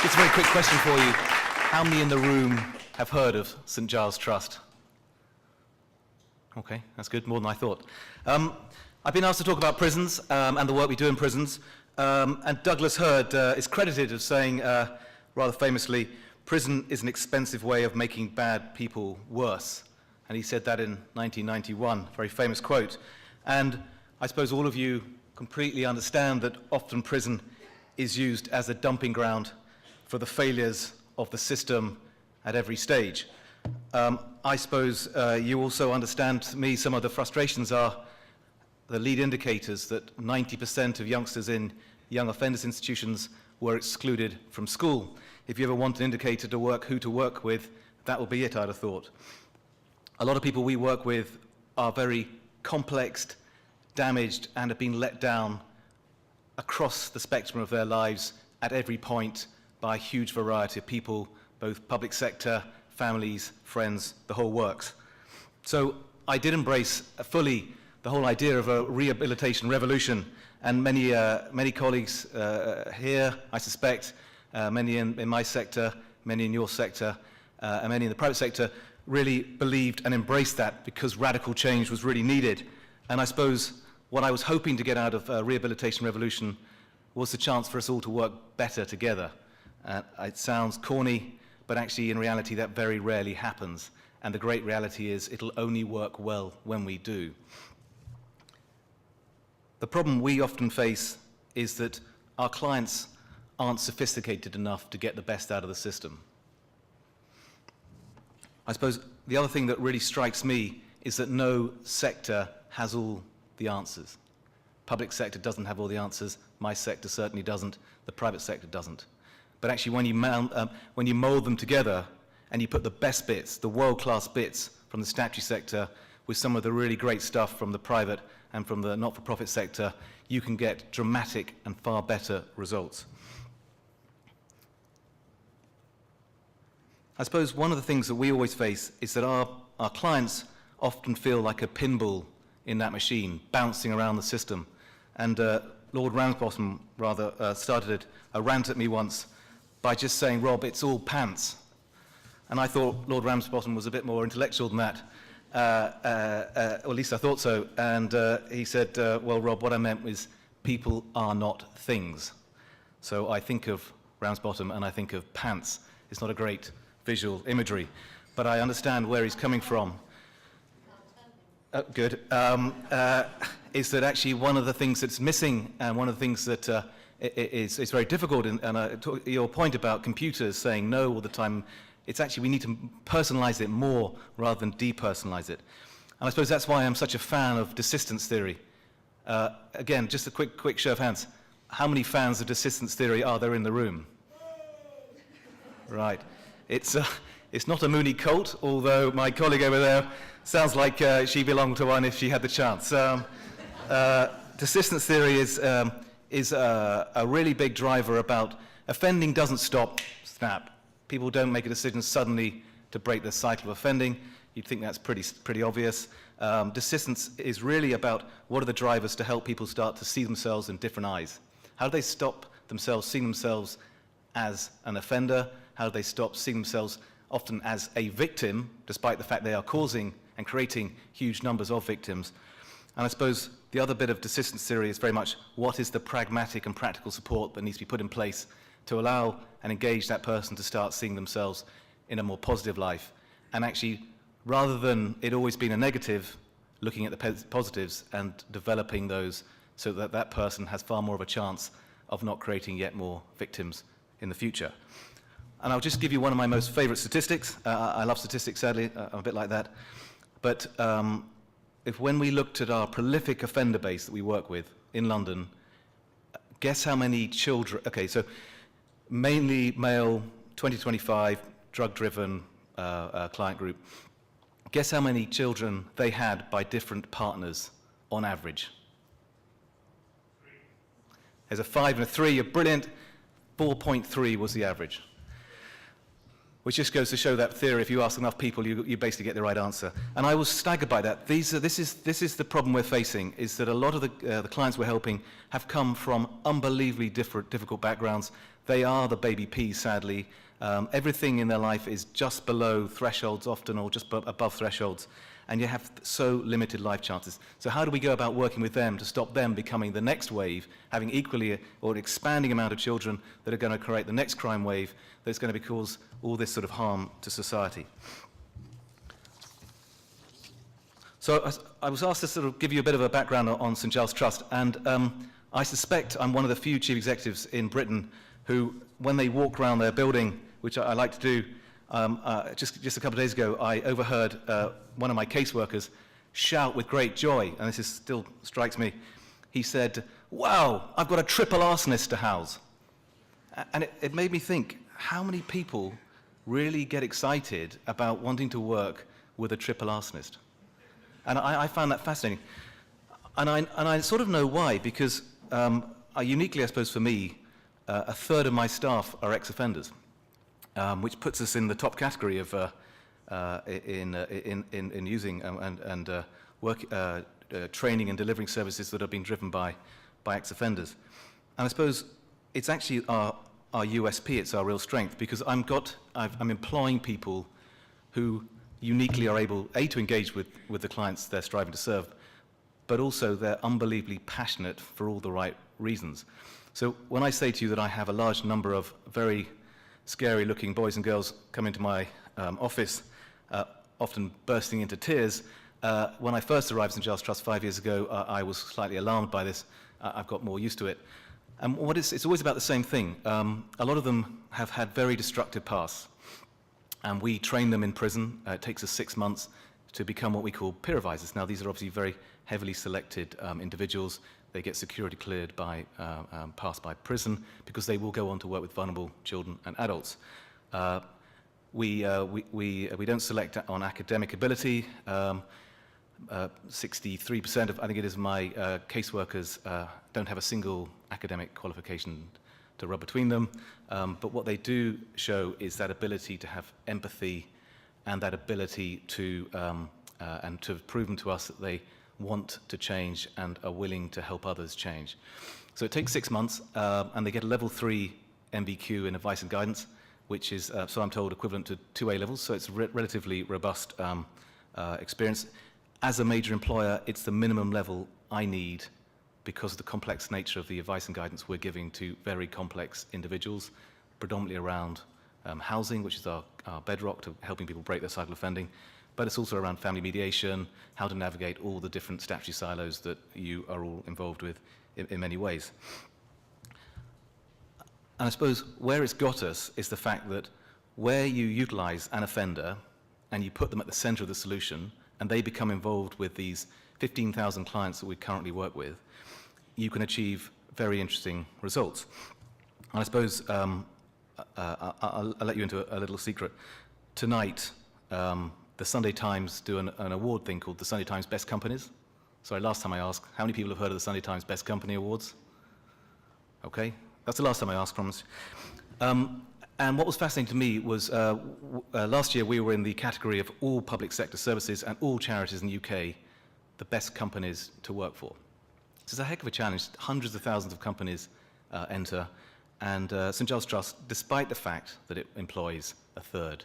Just a very quick question for you. How many in the room have heard of St Giles Trust? Okay, that's good, more than I thought. I've been asked to talk about prisons and the work we do in prisons. And Douglas Hurd is credited as saying, rather famously, prison is an expensive way of making bad people worse. And he said that in 1991, very famous quote. And I suppose all of you completely understand that often prison is used as a dumping ground for the failures of the system at every stage. I suppose you also understand, to me, some of the frustrations are the lead indicators that 90% of youngsters in young offenders institutions were excluded from school. If you ever want an indicator to work, who to work with, that will be it, I'd have thought. A lot of people we work with are very complex, damaged, and have been let down across the spectrum of their lives at every point by a huge variety of people, both public sector, families, friends, the whole works. So I did embrace fully the whole idea of a rehabilitation revolution, and many colleagues here, I suspect, many in my sector, many in your sector, and many in the private sector, really believed and embraced that because radical change was really needed. And I suppose what I was hoping to get out of a rehabilitation revolution was the chance for us all to work better together. It sounds corny, but actually in reality that very rarely happens. And the great reality is it'll only work well when we do. The problem we often face is that our clients aren't sophisticated enough to get the best out of the system. I suppose the other thing that really strikes me is that no sector has all the answers. Public sector doesn't have all the answers, my sector certainly doesn't, the private sector doesn't. But actually when you mold them together and you put the best bits, the world-class bits from the statutory sector with some of the really great stuff from the private and from the not-for-profit sector, you can get dramatic and far better results. I suppose one of the things that we always face is that our clients often feel like a pinball in that machine, bouncing around the system. And Lord Ramsbottom rather started a rant at me once by just saying, Rob, it's all pants. And I thought Lord Ramsbottom was a bit more intellectual than that, or at least I thought so. And he said, well, Rob, what I meant was people are not things. So I think of Ramsbottom and I think of pants. It's not a great visual imagery, but I understand where he's coming from. Good. Is that actually one of the things that's missing, and one of the things that is very difficult, and your point about computers saying no all the time, it's actually we need to personalize it more rather than depersonalize it. And I suppose that's why I'm such a fan of desistance theory. Again, just a quick show of hands. How many fans of desistance theory are there in the room? Right. It's not a Mooney cult, although my colleague over there sounds like she belonged to one if she had the chance. Desistance theory is a really big driver about offending doesn't stop, snap. People don't make a decision suddenly to break the cycle of offending. You'd think that's pretty obvious. Desistance is really about what are the drivers to help people start to see themselves in different eyes. How do they stop themselves seeing themselves as an offender? How do they stop seeing themselves often as a victim, despite the fact they are causing and creating huge numbers of victims? And I suppose the other bit of desistance theory is very much what is the pragmatic and practical support that needs to be put in place to allow and engage that person to start seeing themselves in a more positive life. And actually, rather than it always being a negative, looking at the positives and developing those so that that person has far more of a chance of not creating yet more victims in the future. And I'll just give you one of my most favorite statistics. I love statistics, sadly, I'm a bit like that. But when we looked at our prolific offender base that we work with in London, guess how many children, okay, so mainly male, 20 to 25, drug-driven client group. Guess how many children they had by different partners on average? There's a 5 and a 3, you're brilliant. 4.3 was the average. Which just goes to show that theory, if you ask enough people, you basically get the right answer. And I was staggered by that. This is the problem we're facing, is that a lot of the clients we're helping have come from unbelievably difficult backgrounds. They are the baby P, sadly. Everything in their life is just below thresholds often, or just above thresholds, and you have so limited life chances. So how do we go about working with them to stop them becoming the next wave, having equally or expanding amount of children that are going to create the next crime wave that's going to cause all this sort of harm to society? So I was asked to sort of give you a bit of a background on St Giles Trust, and I suspect I'm one of the few chief executives in Britain who, when they walk around their building, which I like to do, just a couple of days ago, I overheard one of my caseworkers shout with great joy, and this still strikes me. He said, "Wow, I've got a triple arsonist to house." And it made me think, how many people really get excited about wanting to work with a triple arsonist? And I found that fascinating. And I sort of know why, because uniquely, I suppose, for me, a third of my staff are ex-offenders, which puts us in the top category of in using and training and delivering services that are being driven by ex-offenders. And I suppose it's actually our USP, it's our real strength, because I'm employing people who uniquely are able, A, to engage with the clients they're striving to serve, but also they're unbelievably passionate for all the right reasons. So when I say to you that I have a large number of very scary-looking boys and girls come into my office, often bursting into tears, when I first arrived in St Giles Trust 5 years ago, I was slightly alarmed by this. I've got more used to it. And it's always about the same thing. A lot of them have had very destructive pasts, and we train them in prison. It takes us 6 months to become what we call peer advisors. Now, these are obviously very heavily selected individuals. They get security cleared passed by prison, because they will go on to work with vulnerable children and adults. We don't select on academic ability. 63% of, I think it is, my caseworkers don't have a single academic qualification to rub between them. But what they do show is that ability to have empathy, and that ability to, and to have proven to us that they want to change and are willing to help others change. So it takes 6 months, and they get a level 3 MVQ in advice and guidance, which is, so I'm told, equivalent to 2 A levels, so it's a relatively robust experience. As a major employer, it's the minimum level I need, because of the complex nature of the advice and guidance we're giving to very complex individuals, predominantly around housing, which is our bedrock to helping people break their cycle of offending, but it's also around family mediation, how to navigate all the different statutory silos that you are all involved with in many ways. And I suppose where it's got us is the fact that where you utilize an offender and you put them at the center of the solution, and they become involved with these 15,000 clients that we currently work with, you can achieve very interesting results. And I suppose I'll let you into a little secret. Tonight, the Sunday Times do an award thing called the Sunday Times Best Companies. Sorry, last time I asked, how many people have heard of the Sunday Times Best Company Awards? Okay, that's the last time I asked, promise. And what was fascinating to me was last year we were in the category of all public sector services and all charities in the UK, the best companies to work for. So it's a heck of a challenge. Hundreds of thousands of companies enter, and St Giles Trust, despite the fact that it employs a third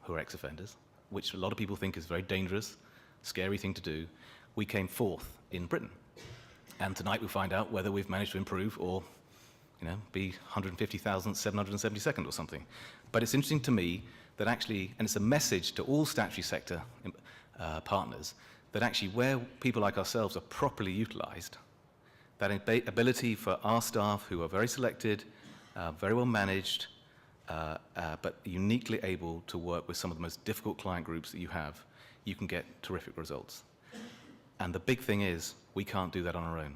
who are ex-offenders, which a lot of people think is a very dangerous, scary thing to do, we came 4th in Britain. And tonight we'll find out whether we've managed to improve or, be 150,772nd or something. But it's interesting to me that actually, and it's a message to all statutory sector partners, that actually where people like ourselves are properly utilized, that ability for our staff, who are very selected, very well managed, but uniquely able to work with some of the most difficult client groups that you can get terrific results. And the big thing is, we can't do that on our own.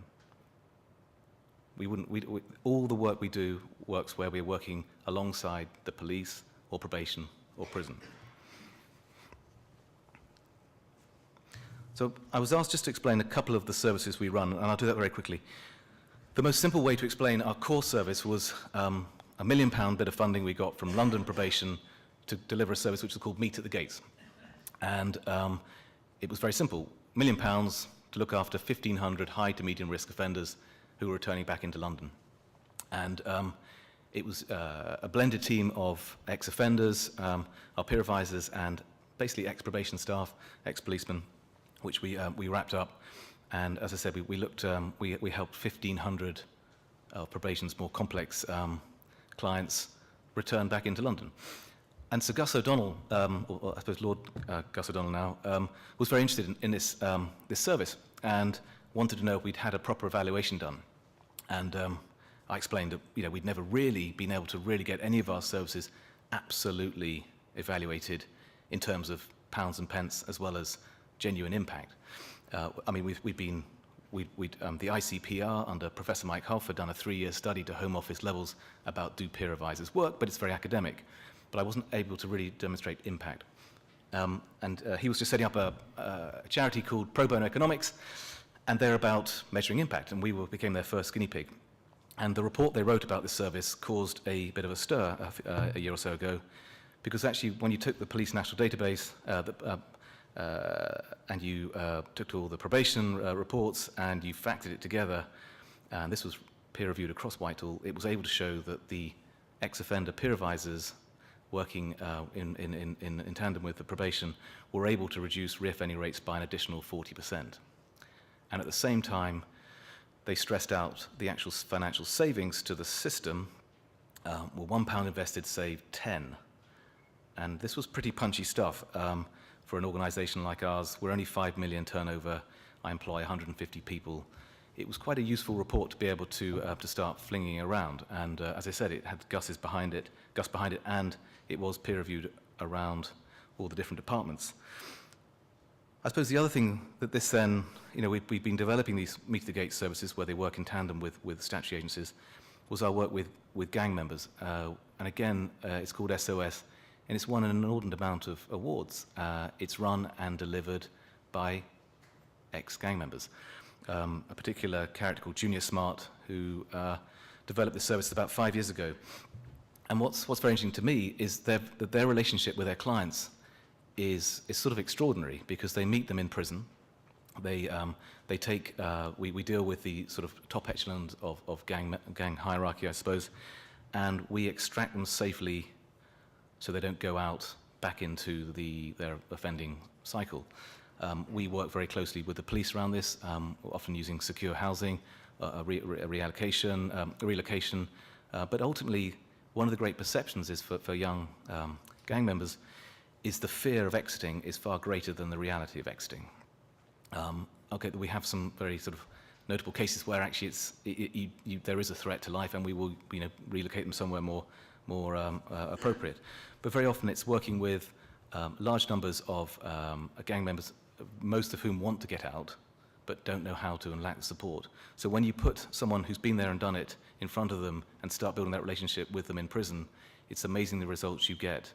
All the work we do works where we're working alongside the police or probation or prison. So I was asked just to explain a couple of the services we run, and I'll do that very quickly. The most simple way to explain our core service was £1 million bit of funding we got from London Probation to deliver a service which is called Meet at the Gates. And it was very simple, £1 million to look after 1,500 high to medium risk offenders who were returning back into London. And It was a blended team of ex-offenders, our peer advisors, and basically ex-probation staff, ex-policemen, which we wrapped up. And as I said, we helped 1,500 of probation's more complex clients return back into London. And Sir Gus O'Donnell, or I suppose Lord Gus O'Donnell now, was very interested in this service and wanted to know if we'd had a proper evaluation done. And I explained that we'd never really been able to really get any of our services absolutely evaluated in terms of pounds and pence as well as genuine impact. I mean, the ICPR under Professor Mike Huff had done a 3-year study to Home Office levels about do peer advisors work, but it's very academic. But I wasn't able to really demonstrate impact. He was just setting up a charity called Pro Bono Economics, and they're about measuring impact, and we became their first guinea pig. And the report they wrote about this service caused a bit of a stir a year or so ago, because actually when you took the police national database and you took all the probation reports and you factored it together, and this was peer-reviewed across Whitehall, it was able to show that the ex-offender peer advisors working in tandem with the probation were able to reduce reoffending rates by an additional 40%. And at the same time, they stressed out the actual financial savings to the system. Well, £1 invested saved 10. And this was pretty punchy stuff for an organisation like ours. We're only 5 million turnover. I employ 150 people. It was quite a useful report to be able to start flinging around. And as I said, it had Gus behind it, and it was peer-reviewed around all the different departments. I suppose the other thing that this then, we've been developing these Meet the Gates services where they work in tandem with statutory agencies, was our work with gang members. And again, it's called SOS, and it's won an inordinate amount of awards. It's run and delivered by ex-gang members. A particular character called Junior Smart, who developed this service about 5 years ago. And what's very interesting to me is that their relationship with their clients is sort of extraordinary, because they meet them in prison. We deal with the sort of top echelons of gang hierarchy, I suppose, and we extract them safely so they don't go out back into their offending cycle. We work very closely with the police around this, often using secure housing, relocation. But ultimately, one of the great perceptions is for young gang members is the fear of exiting is far greater than the reality of exiting. We have some very sort of notable cases where actually there is a threat to life, and we will relocate them somewhere more appropriate. But very often it's working with large numbers of gang members, most of whom want to get out, but don't know how to and lack the support. So when you put someone who's been there and done it in front of them and start building that relationship with them in prison, it's amazing the results you get.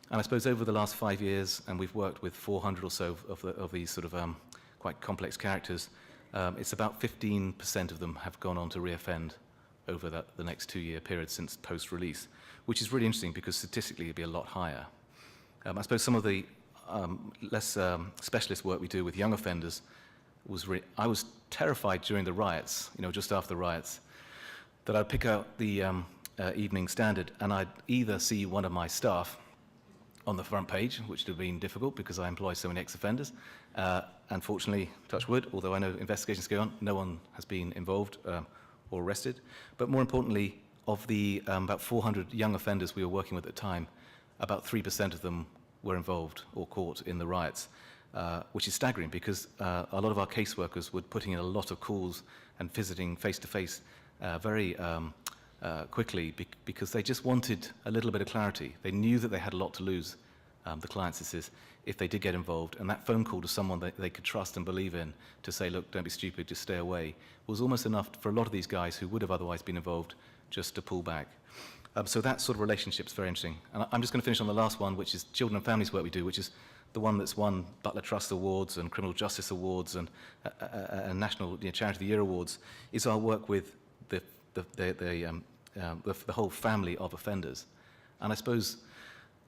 And I suppose over the last 5 years, and we've worked with 400 or so of these sort of quite complex characters, it's about 15% of them have gone on to reoffend over the next 2-year period since post-release, which is really interesting because statistically it'd be a lot higher. I suppose some of the less specialist work we do with young offenders I was terrified during the riots, just after the riots, that I'd pick out the Evening Standard and I'd either see one of my staff on the front page, which would have been difficult because I employ so many ex-offenders. Unfortunately, touch wood, although I know investigations go on, no one has been involved or arrested. But more importantly, of the about 400 young offenders we were working with at the time, about 3% of them were involved or caught in the riots, which is staggering because a lot of our caseworkers were putting in a lot of calls and visiting face-to-face very quickly because they just wanted a little bit of clarity. They knew that they had a lot to lose, the clients, this is, if they did get involved. And that phone call to someone that they could trust and believe in to say, look, don't be stupid, just stay away, was almost enough for a lot of these guys who would have otherwise been involved just to pull back. So that sort of relationship is very interesting. And I'm just going to finish on the last one, which is children and families work we do, which is the one that's won Butler Trust Awards and Criminal Justice Awards and National Charity of the Year Awards, is our work with the whole family of offenders. And I suppose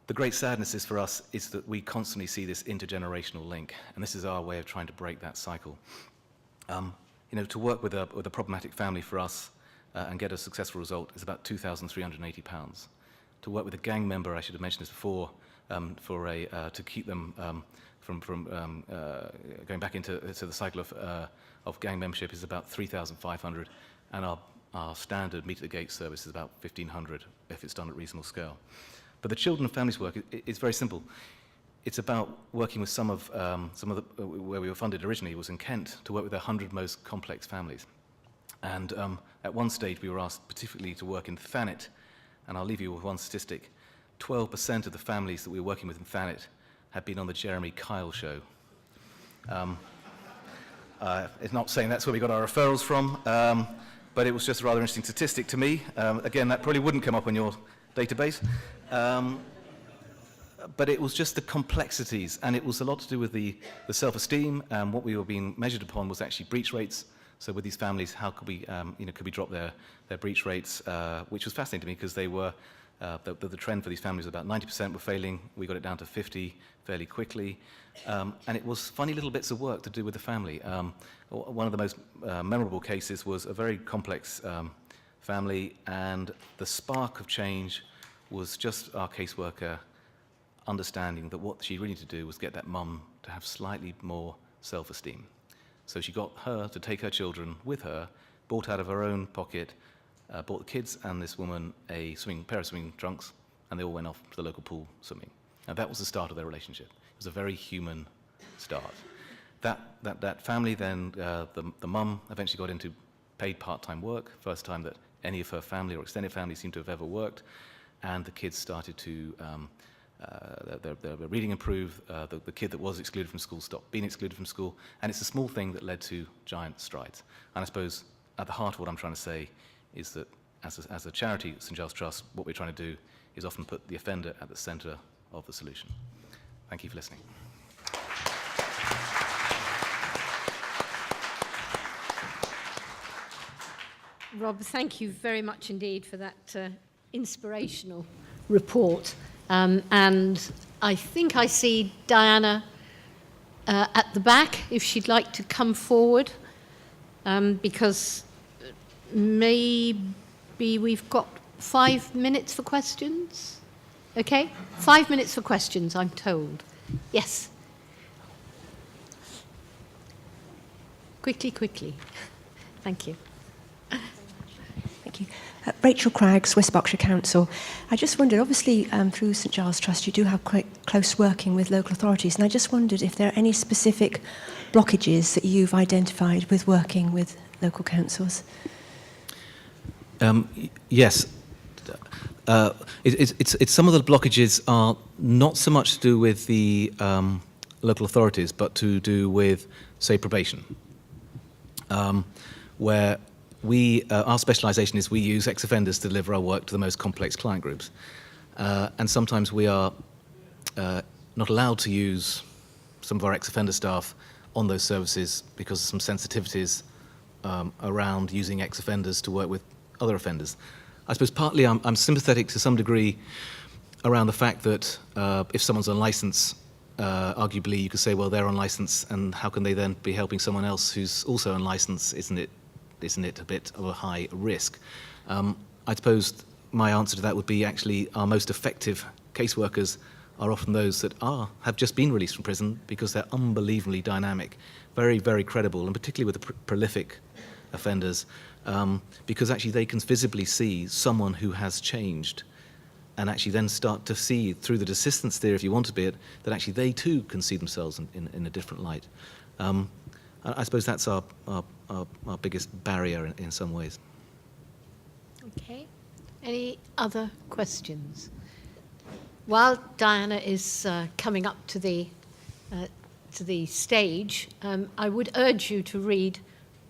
the great sadness is for us is that we constantly see this intergenerational link, and this is our way of trying to break that cycle. To work with a problematic family for us and get a successful result is about £2,380. To work with a gang member, I should have mentioned this before, to keep them from going back into the cycle of gang membership is about 3,500, and our standard meet at the gate service is about 1,500 if it's done at reasonable scale. But the children and families work is very simple. It's about working with some of the where we were funded originally was in Kent to work with the 100 most complex families. And at one stage we were asked particularly to work in Thanet, and I'll leave you with one statistic. 12% of the families that we were working with in Thanet had been on the Jeremy Kyle show. It's not saying that's where we got our referrals from, but it was just a rather interesting statistic to me. Again, that probably wouldn't come up on your database. But it was just the complexities, and it was a lot to do with the self-esteem, and what we were being measured upon was actually breach rates. So with these families, how could we, could we drop their breach rates, which was fascinating to me because they were, the trend for these families was about 90% were failing. We got it down to 50 fairly quickly. And it was funny little bits of work to do with the family. One of the most memorable cases was a very complex family, and the spark of change was just our caseworker understanding that what she really needed to do was get that mum to have slightly more self-esteem. So she got her to take her children with her, bought out of her own pocket, bought the kids and this woman a pair of swimming trunks, and they all went off to the local pool swimming. And that was the start of their relationship. It was a very human start. That family then, the mum eventually got into paid part-time work, first time that any of her family or extended family seemed to have ever worked, and the kids started to their reading improved. The kid that was excluded from school stopped being excluded from school, and it's a small thing that led to giant strides. And I suppose at the heart of what I'm trying to say is that as a charity, St Giles Trust, what we're trying to do is often put the offender at the centre of the solution. Thank you for listening. Rob, thank you very much indeed for that inspirational report. And I think I see Diana at the back, if she'd like to come forward, because maybe we've got 5 minutes for questions. Okay? 5 minutes for questions, I'm told. Yes. Quickly. Thank you. Thank you. Rachel Cragg, Swiss Berkshire Council. I just wondered, obviously through St Giles Trust you do have quite close working with local authorities, and I just wondered if there are any specific blockages that you've identified with working with local councils. Yes. It's some of the blockages are not so much to do with the local authorities, but to do with, say, probation, where our specialisation is we use ex-offenders to deliver our work to the most complex client groups. And sometimes we are not allowed to use some of our ex-offender staff on those services because of some sensitivities around using ex-offenders to work with other offenders. I suppose partly I'm sympathetic to some degree around the fact that if someone's on licence, arguably you could say, well, they're on licence, and how can they then be helping someone else who's also on licence? Isn't it a bit of a high risk? I suppose my answer to that would be actually our most effective caseworkers are often those that have just been released from prison because they're unbelievably dynamic, very, very credible, and particularly with the prolific offenders, because actually they can visibly see someone who has changed and actually then start to see through the desistance theory, if you want to be it, that actually they too can see themselves in a different light. I suppose that's our biggest barrier in some ways. Okay. Any other questions? While Diana is coming up to the stage, I would urge you to read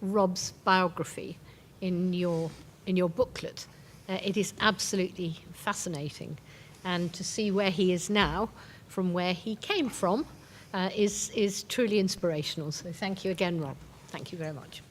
Rob's biography in your booklet. It is absolutely fascinating, and to see where he is now from where he came from is truly inspirational. So thank you again, Rob. Thank you very much.